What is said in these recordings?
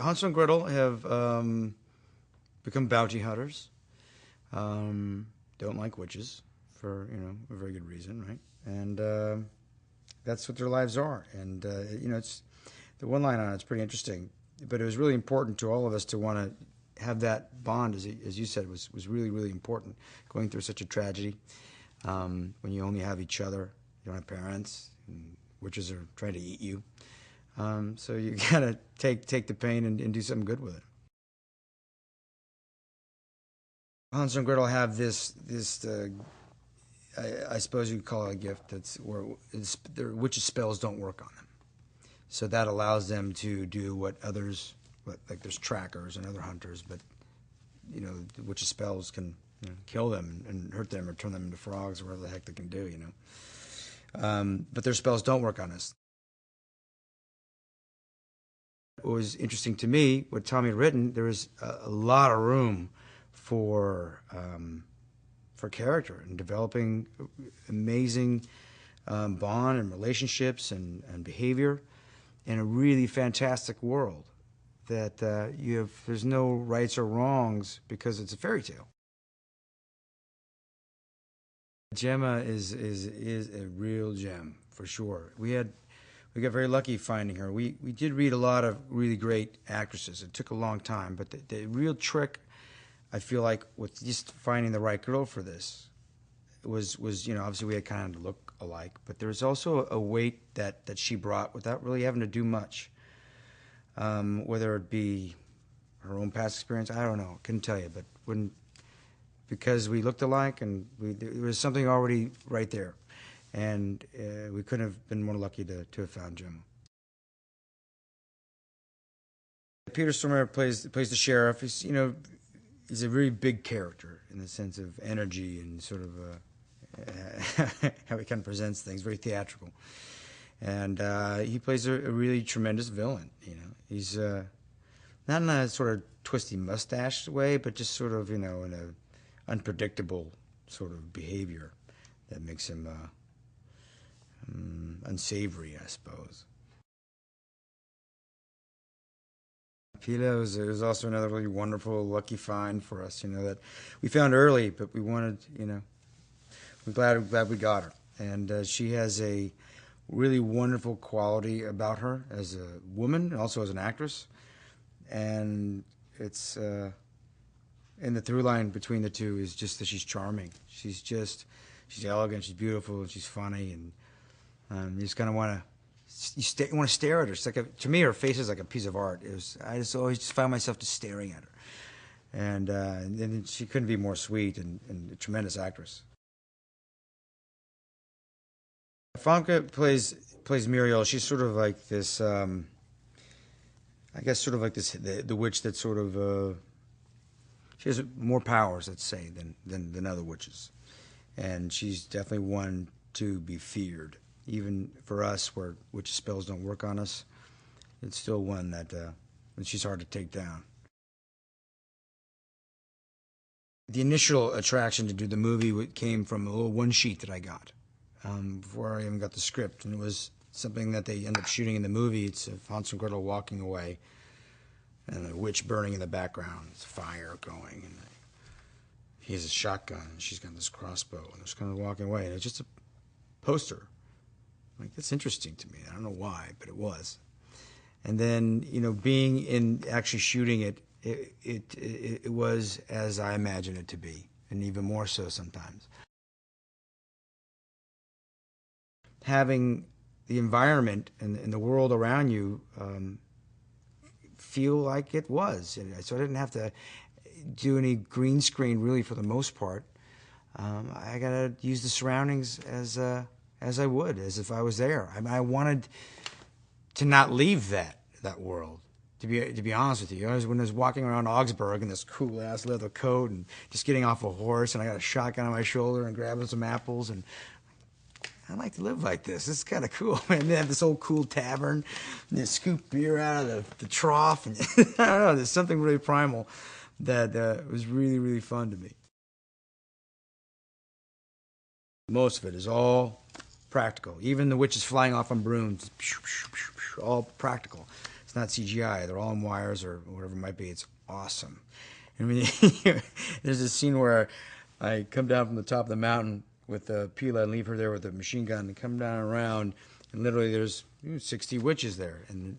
Hansel and Gretel have become bounty hunters. Don't like witches for a very good reason, right? And that's what their lives are. And it's the one line on it's pretty interesting. But it was really important to all of us to want to have that bond, as you said, was really, really important. Going through such a tragedy, when you only have each other, you don't have parents, and witches are trying to eat you. So you gotta take the pain and do something good with it. Hansel and Gretel have this I suppose you could call it a gift that's where their witches' spells don't work on them. So that allows them to do what others, like there's trackers and other hunters, but the witches' spells can kill them and hurt them or turn them into frogs or whatever the heck they can do, But their spells don't work on us. What was interesting to me, what Tommy had written, there was a lot of room for character and developing amazing bond and relationships and behavior in a really fantastic world that there's no rights or wrongs because it's a fairy tale. Gemma is a real gem for sure. We got very lucky finding her. We did read a lot of really great actresses. It took a long time, but the real trick, I feel like, with just finding the right girl for this was obviously we had kind of look alike, but there was also a weight that she brought without really having to do much. Whether it be her own past experience, I don't know, couldn't tell you, but because we looked alike and there was something already right there, and we couldn't have been more lucky to have found Jim. Peter Stormare plays the sheriff. He's a very big character in the sense of energy and sort of how he kind of presents things, very theatrical. And he plays a really tremendous villain. He's not in a sort of twisty mustache way, but just sort of in a unpredictable sort of behavior that makes him unsavory, I suppose. Pila was also another really wonderful, lucky find for us. That we found early, but we wanted. We're glad we got her, and she has a really wonderful quality about her as a woman, and also as an actress, and it's and the through line between the two is just that she's charming. She's elegant, she's beautiful, and she's funny, and you just kind of want to stare at her. It's like to me, her face is like a piece of art. I just always just found myself just staring at her, and she couldn't be more sweet and a tremendous actress. Famke plays Muriel. She's sort of like this, I guess, sort of like this the witch that sort of she has more powers, let's say, than other witches, and she's definitely one to be feared. Even for us, where witch spells don't work on us, it's still one that she's hard to take down. The initial attraction to do the movie came from a little one sheet that I got before I even got the script, and it was something that they end up shooting in the movie. It's of Hansel and Gretel walking away, and a witch burning in the background. It's fire going, and he has a shotgun, and she's got this crossbow, and they're just kind of walking away. And it's just a poster. Like, that's interesting to me. I don't know why, but it was. And then, being in actually shooting it, it was as I imagined it to be, and even more so sometimes. Having the environment and the world around you feel like it was. So I didn't have to do any green screen really for the most part. I got to use the surroundings as I would, as if I was there. I wanted to not leave that world. To be honest with you, when I was walking around Augsburg in this cool ass leather coat and just getting off a horse, and I got a shotgun on my shoulder and grabbing some apples, and I like to live like this. This is kind of cool. And they have this old cool tavern, and they scoop beer out of the trough, and I don't know. There's something really primal that was really, really fun to me. Most of it is all practical. Even the witches flying off on brooms, all practical. It's not CGI. They're all on wires or whatever it might be. It's awesome. I mean, there's a scene where I come down from the top of the mountain with Pila and leave her there with a machine gun and come down around, and literally there's 60 witches there, and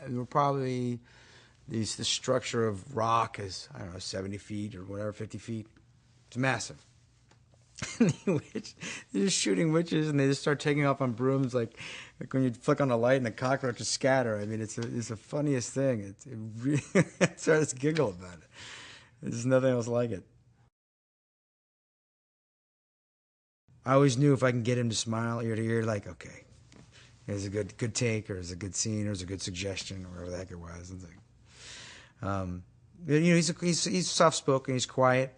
we're probably the structure of rock is, I don't know, 70 feet or whatever, 50 feet. It's massive. They're just shooting witches, and they just start taking off on brooms like when you flick on a light and the cockroaches scatter. I mean, it's the funniest thing. It really, I started to giggle about it. There's nothing else like it. I always knew if I can get him to smile ear to ear, like, okay, there's a good take, or there's a good scene, or there's a good suggestion, or whatever the heck it was. It's like, he's soft spoken, he's quiet.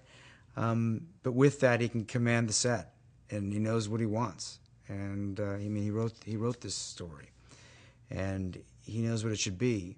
But with that, he can command the set, and he knows what he wants. And I mean, he wrote this story, and he knows what it should be.